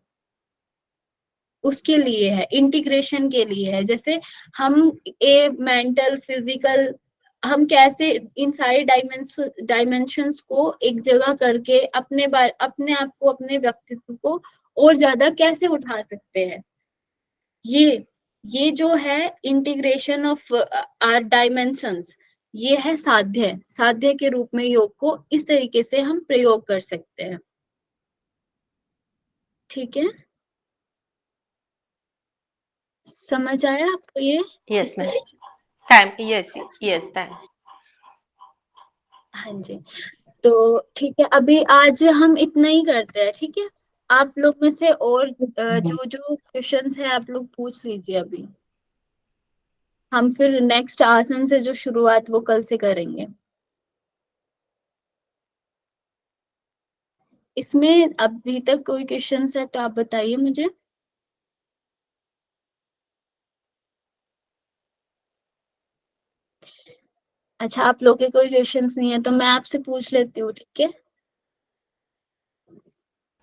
उसके लिए है, इंटीग्रेशन के लिए है। जैसे हम मेंटल फिजिकल, हम कैसे इन सारे डायमेंशंस को एक जगह करके अपने आप को, अपने व्यक्तित्व को और ज्यादा कैसे उठा सकते हैं, ये जो है इंटीग्रेशन ऑफ आर डायमेंशंस, ये है साध्य। साध्य के रूप में योग को इस तरीके से हम प्रयोग कर सकते हैं। ठीक है, समझ आया आपको ये? यस किस मैम। तरह से? Time, yes yes time. हाँ जी, तो ठीक है, अभी आज हम इतना ही करते हैं। ठीक है, आप लोग में से और जो जो क्वेश्चंस है आप लोग पूछ लीजिए अभी। हम फिर नेक्स्ट आसन से जो शुरुआत वो कल से करेंगे। इसमें अभी तक कोई क्वेश्चंस है तो आप बताइए मुझे। अच्छा, आप लोग के कोई क्वेश्चंस नहीं है तो मैं आपसे पूछ लेती हूँ। ठीक है,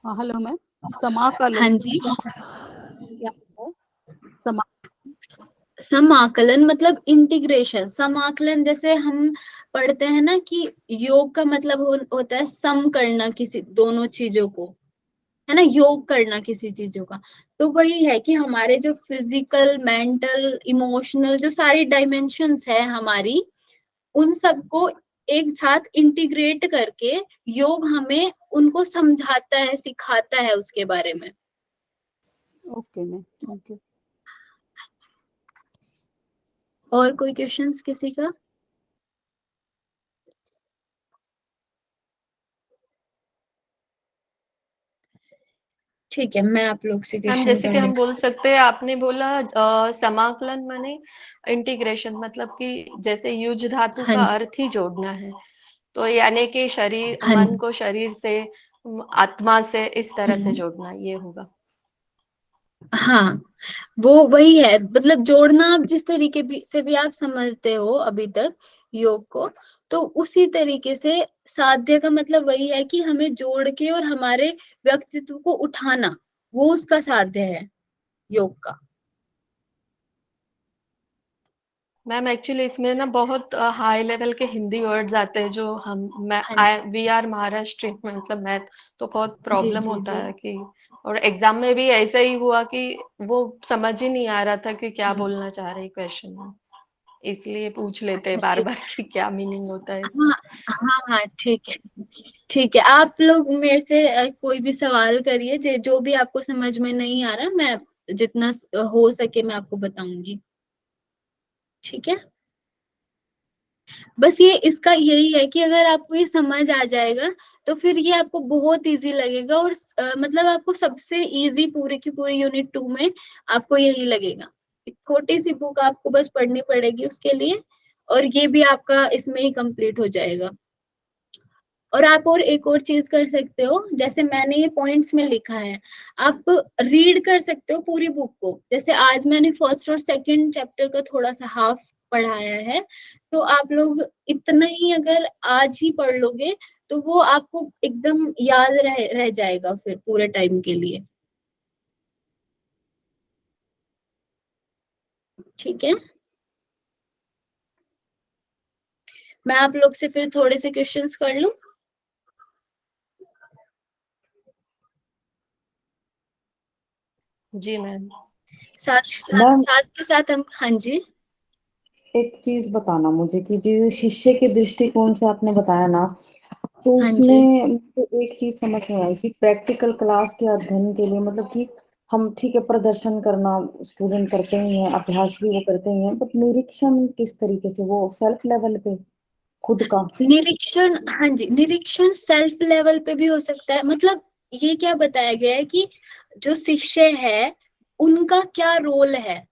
हाँ हेलो मैम, समाकलन हाँ जी। क्या है? समा समाकलन मतलब इंटीग्रेशन। समाकलन जैसे हम पढ़ते हैं ना कि योग का मतलब होता है सम करना किसी दोनों चीजों को, है ना, योग करना किसी चीजों का। तो वही है कि हमारे जो फिजिकल मेंटल इमोशनल जो सारी डायमेंशंस है हमारी, उन सबको एक साथ इंटीग्रेट करके योग हमें उनको समझाता है, सिखाता है उसके बारे में। Okay ma'am, thank you. और कोई क्वेश्चंस किसी का? ठीक है, मैं आप लोग से मैम क्वेश्चन जैसे कि करने हम बोल सकते हैं, आपने बोला समाकलन माने इंटीग्रेशन, मतलब कि जैसे युज धातु हाँ का जी, अर्थ ही जोड़ना है, तो यानी कि शरीर, हाँ मन जी। को शरीर से, आत्मा से, इस तरह से हम्म, जोड़ना, ये होगा। हाँ, वो वही है, मतलब जोड़ना आप जिस तरीके से भी आप समझते हो अभी तक योग को, तो उसी तरीके से साध्य का मतलब वही है कि हमें जोड़ के और हमारे व्यक्तित्व को उठाना, वो उसका साध्य है योग का। मैम एक्चुअली इसमें ना बहुत हाई लेवल के हिंदी वर्ड्स आते हैं जो हाँ जी, वी आर महाराष्ट्र में, मतलब मैथ तो बहुत जी प्रॉब्लम जी होता जी। है कि, और एग्जाम में भी ऐसा ही हुआ कि वो समझ ही नहीं आ रहा था कि क्या हम्म, बोलना चाह रहे क्वेश्चन में, इसलिए पूछ लेते हैं बार बार कि क्या मीनिंग होता है इसका। हाँ हाँ हाँ, ठीक है, ठीक है। आप लोग मेरे से कोई भी सवाल करिए, जो भी आपको समझ में नहीं आ रहा, मैं जितना हो सके मैं आपको बताऊंगी। ठीक है, बस ये इसका यही है कि अगर आपको ये समझ आ जाएगा तो फिर ये आपको बहुत इजी लगेगा, और मतलब आपको सबसे इजी पूरी की पूरी यूनिट 2 में आपको यही लगेगा। एक छोटी सी बुक आपको बस पढ़नी पड़ेगी उसके लिए, और ये भी आपका इसमें ही कंप्लीट हो जाएगा। और आप और एक और चीज कर सकते हो, जैसे मैंने ये पॉइंट्स में लिखा है, आप रीड कर सकते हो पूरी बुक को। जैसे आज मैंने फर्स्ट और सेकंड चैप्टर का थोड़ा सा हाफ पढ़ाया है, तो आप लोग इतना ही अगर आज ही पढ़ लोगे तो वो आपको एकदम याद रह जाएगा फिर पूरे टाइम के लिए। ठीक है, मैं आप लोग से फिर थोड़े से क्वेश्चंस कर लूं। जी मैम। मैम साथ के साथ हम, हाँ जी, एक चीज बताना मुझे कि जो शिष्य के दृष्टिकोण से आपने बताया ना, तो हाँ जी, उसमें मुझे एक चीज समझ में आई कि प्रैक्टिकल क्लास के अध्ययन के लिए मतलब कि हम ठीक है प्रदर्शन करना स्टूडेंट करते ही हैं, अभ्यास भी वो करते ही हैं, बट निरीक्षण किस तरीके से, वो सेल्फ लेवल पे खुद का। निरीक्षण, हाँ जी, निरीक्षण सेल्फ लेवल पे भी हो सकता है। मतलब ये क्या बताया गया है कि जो शिष्य है उनका क्या रोल है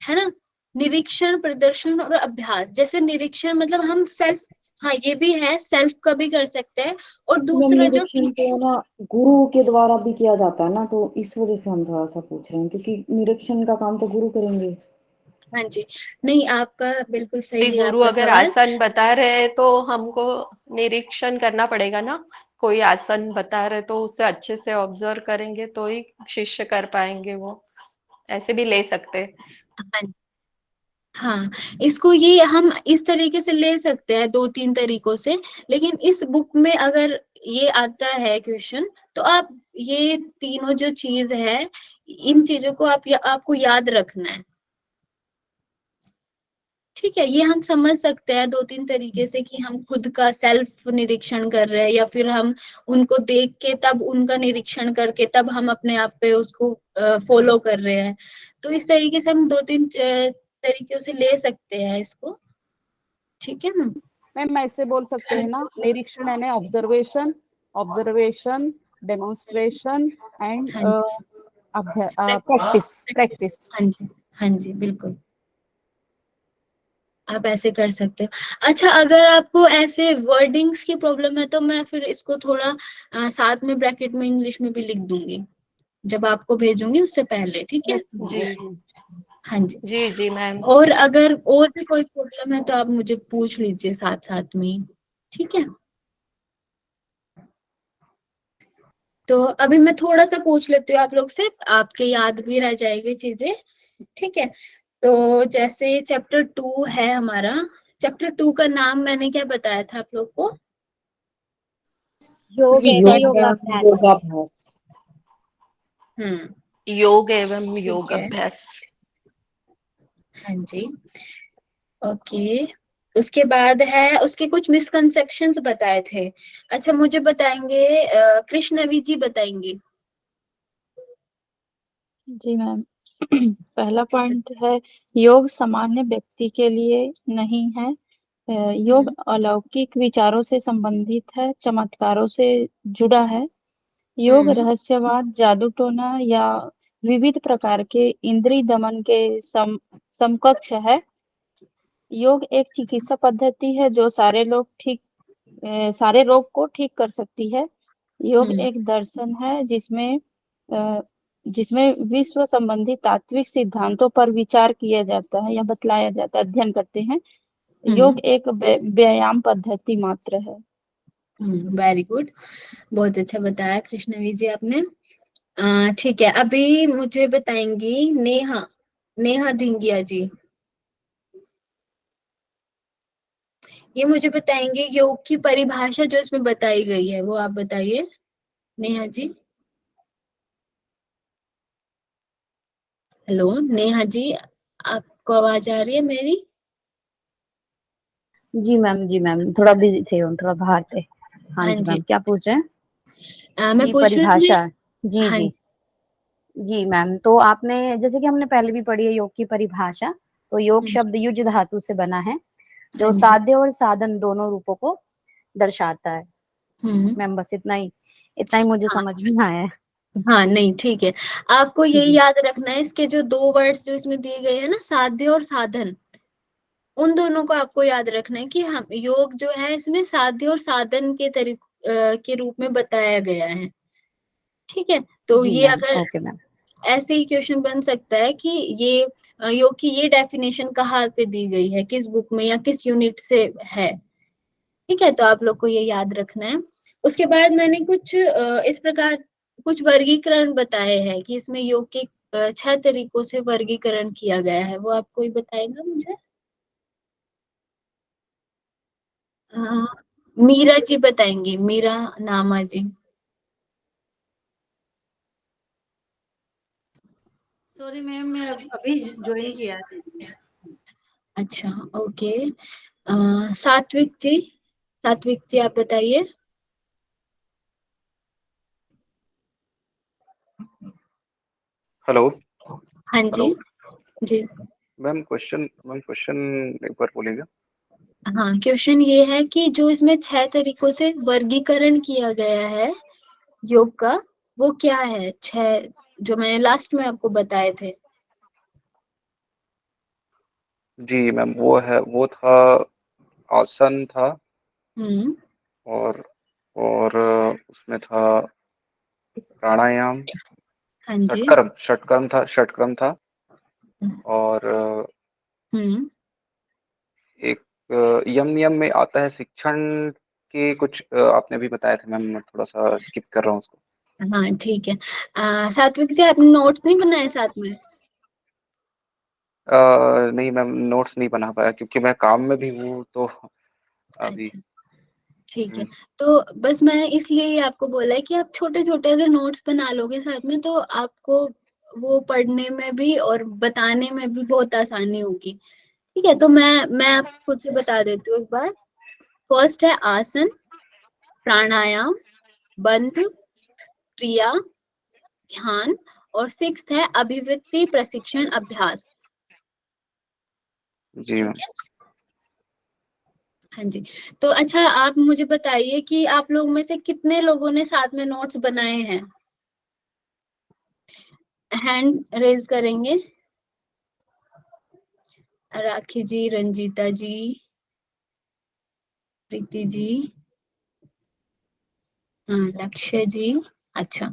ना। निरीक्षण, प्रदर्शन और अभ्यास। जैसे निरीक्षण मतलब हम सेल्फ, हाँ ये भी है, सेल्फ का भी कर सकते हैं। और मैम दूसरा जो, निरीक्षण तो ना गुरु के द्वारा भी किया जाता है ना, तो इस वजह से हम थोड़ा सा पूछ रहे हैं, क्योंकि निरीक्षण का काम तो गुरु करेंगे। हाँ जी, नहीं आपका बिल्कुल सही है गुरु आपका अगर सवाल। आसन बता रहे हैं तो हमको निरीक्षण करना पड़ेगा ना। कोई आसन बता रहे तो उसे अच्छे से ऑब्जर्व करेंगे तो ही शिष्य कर पाएंगे वो। ऐसे भी ले सकते हैं। हाँ, हाँ, इसको ये हम इस तरीके से ले सकते हैं, 2-3 तरीकों से। लेकिन इस बुक में अगर ये आता है क्वेश्चन, तो आप ये तीनों जो चीज है, इन चीजों को आपको याद रखना है। ठीक है, ये हम समझ सकते हैं 2-3 तरीके से कि हम खुद का सेल्फ निरीक्षण कर रहे हैं, या फिर हम उनको देख के तब उनका निरीक्षण करके तब हम अपने आप पे उसको फॉलो कर रहे हैं। तो इस तरीके से हम 2-3 तरीकों से ले सकते हैं इसको। ठीक है मैम। मैम ऐसे बोल सकते हैं ना, निरीक्षण यानी ऑब्जर्वेशन, ऑब्जर्वेशन, डेमोन्स्ट्रेशन एंड हाँ जी, प्रैक्टिस। हाँ जी, हाँ जी, बिल्कुल आप ऐसे कर सकते हो। अच्छा, अगर आपको ऐसे वर्डिंग्स की प्रॉब्लम है तो मैं फिर इसको थोड़ा साथ में ब्रैकेट में इंग्लिश में भी लिख दूंगी जब आपको भेजूंगी उससे पहले। ठीक है, जी हाँ जी। जी जी मैम। और अगर और भी कोई प्रॉब्लम है तो आप मुझे पूछ लीजिए साथ साथ में ही। ठीक है, तो अभी मैं थोड़ा सा पूछ लेती हूँ आप लोग से, आपके याद भी रह जाएगी चीजें। ठीक है, तो जैसे चैप्टर 2 है हमारा, चैप्टर 2 का नाम मैंने क्या बताया था आप लोग को? योग एवं विषय, योगाभ्यास। योगाभ्यास। योग एवं ठीक योग है, अभ्यास। हाँ जी, ओके। उसके बाद है, उसके कुछ मिसकंसेप्शंस बताए थे। अच्छा, मुझे बताएंगे कृष्णवी जी बताएंगे। जी मैम। पहला पॉइंट है, योग सामान्य व्यक्ति के लिए नहीं है। योग अलौकिक विचारों से संबंधित है, चमत्कारों से जुड़ा है। योग हम्म, रहस्यवाद, जादू टोना या विविध प्रकार के इंद्रिय दमन के समकक्ष है। योग एक चिकित्सा पद्धति है जो सारे रोग को ठीक कर सकती है। योग हम्म, एक दर्शन है अ, जिसमें विश्व संबंधी तात्विक सिद्धांतों पर विचार किया जाता है या बतलाया जाता है, अध्ययन करते हैं। योग एक व्यायाम पद्धति मात्र है। वेरी गुड, बहुत अच्छा बताया कृष्णवी जी आपने। ठीक है, अभी मुझे बताएंगी नेहा, नेहा धिंगिया जी। ये मुझे बताएंगे योग की परिभाषा जो इसमें बताई गई है, वो आप बताइए नेहा जी। हेलो नेहा जी, आपको आवाज आ रही है मेरी? जी मैम थोड़ा बिजी थे, हम थोड़ा बाहर थे। हाँ हाँ जी जी, मैम, क्या पूछ रहे हैं? मैं जी पूछ रही हूँ इसमें, परिभाषा। जी हाँ जी। जी, जी मैम, तो आपने जैसे कि हमने पहले भी पढ़ी है योग की परिभाषा, तो योग शब्द युज धातु से बना है, हाँ जो जी, साध्य और साधन दोनों रूपों को दर्शाता है। हम्म, मैम बस इतना ही मुझे हाँ, समझ में आया है। हाँ, नहीं ठीक है, आपको ये जी याद रखना है, इसके जो 2 वर्ड्स जो इसमें दिए गए हैं ना, साध्य और साधन, उन दोनों को आपको याद रखना है कि हम योग जो है इसमें साध्य और साधन के के रूप में बताया गया है। ठीक है, तो जी ये मैम, अगर ओके मैम। ऐसे ही क्वेश्चन बन सकता है कि ये योग की ये डेफिनेशन कहाँ पे दी गई है, किस बुक में या किस यूनिट से है। ठीक है, तो आप लोग को ये याद रखना है। उसके बाद मैंने कुछ इस प्रकार कुछ वर्गीकरण बताए हैं कि इसमें योग के 6 तरीकों से वर्गीकरण किया गया है। वो आप कोई बताएगा मुझे? अ, मीरा जी बताएंगी, मीरा नामा जी। सॉरी मैम, मैं अभी ज्वाइन किया है। अच्छा, ओके। सात्विक जी, सात्विक जी आप बताइए। हेलो। हाँ हेलो जी, जी। मैम, क्वेश्चन एक बार बोलिएगा। हाँ, क्वेश्चन ये है कि जो इसमें 6 तरीकों से वर्गीकरण किया गया है योग का, वो क्या है? 6 जो मैंने लास्ट में आपको बताए थे। जी मैम, वो था आसन था, हम्म। और उसमें था प्राणायाम, हाँ जी। षटकर्म था और हम्म। एक यम यम में आता है शिक्षण के कुछ आपने भी बताया था मैम, मैं थोड़ा सा स्किप कर रहा हूँ उसको। हाँ ठीक है। सात्विक जी आपने नोट्स नहीं बनाए साथ में? नहीं मैम, नोट्स नहीं बना पाया क्योंकि मैं काम में भी हूँ, तो अभी। अच्छा, ठीक है। तो बस मैंने इसलिए ही आपको बोला है कि आप छोटे छोटे अगर नोट्स बना लोगे साथ में तो आपको वो पढ़ने में भी और बताने में भी बहुत आसानी होगी। ठीक है, तो मैं आपको खुद से बता देती हूँ एक बार। फर्स्ट है आसन, प्राणायाम, बंध, क्रिया, ध्यान, और सिक्स्थ है अभिवृत्ति प्रशिक्षण अभ्यास। जी मैम। ठीक है। हाँ जी। तो अच्छा, आप मुझे बताइए कि आप लोग में से कितने लोगों ने साथ में नोट्स बनाए हैं? हैंड रेज करेंगे। राखी जी, रंजीता जी, प्रीति जी, हाँ लक्ष्य जी। अच्छा,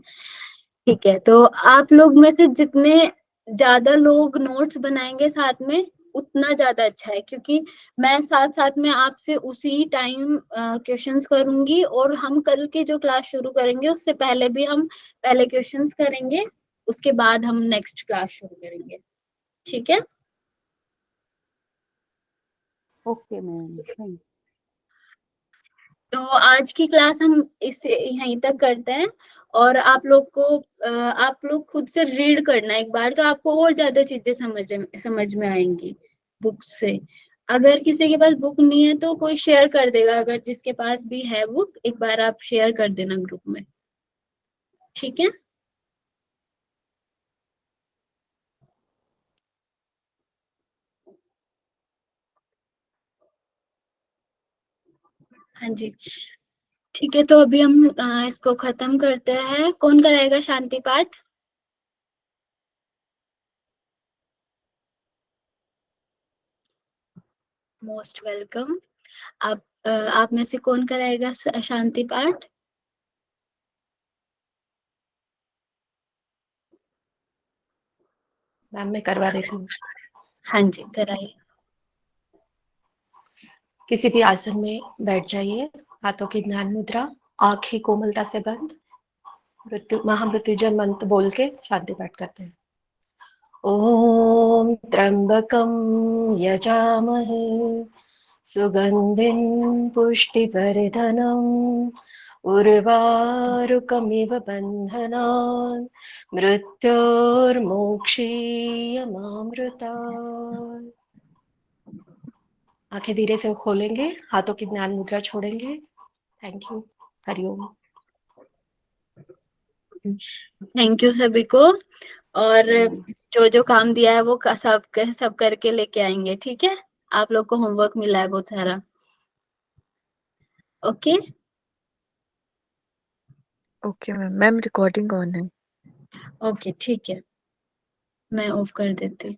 ठीक है। तो आप लोग में से जितने ज्यादा लोग नोट्स बनाएंगे साथ में उतना ज्यादा अच्छा है, क्योंकि मैं साथ साथ में आपसे उसी टाइम क्वेश्चंस करूंगी, और हम कल की जो क्लास शुरू करेंगे उससे पहले भी हम पहले क्वेश्चंस करेंगे, उसके बाद हम नेक्स्ट क्लास शुरू करेंगे। ठीक है। Okay ma'am, thank. तो आज की क्लास हम इसे यहीं तक करते हैं, और आप लोग को आप लोग खुद से रीड करना एक बार, तो आपको और ज्यादा चीजें समझ में आएंगी बुक से। अगर किसी के पास बुक नहीं है तो कोई शेयर कर देगा, अगर जिसके पास भी है बुक एक बार आप शेयर कर देना ग्रुप में। ठीक है। हाँ जी, ठीक है। तो अभी हम इसको खत्म करते हैं। कौन कराएगा शांति पाठ? Most welcome. आप में से कौन कराएगा शांति पाठ? मैम मैं करवा देती हूँ। हाँ जी, कराइए। किसी भी आसन में बैठ जाइए, हाथों की ध्यान मुद्रा, आंखें कोमलता से बंद, महामृत्युंजय मंत्र बोल के शांति पाठ करते हैं। ओम त्र्यंबकं यजामहे सुगंधिं पुष्टिवर्धनम् उर्वारुकमिव बन्धनान् मृत्योर्मोक्षीयमामृतात्। आंखें धीरे से खोलेंगे, हाथों की ज्ञान मुद्रा छोड़ेंगे। Thank you. Hariom. Thank you सभी को। और जो जो काम दिया है वो सब करके लेके आएंगे। ठीक है, आप लोग को होमवर्क मिला है बहुत सारा। Okay. Okay ma'am, recording on है। ओके ठीक है, मैं ऑफ कर देती हूँ।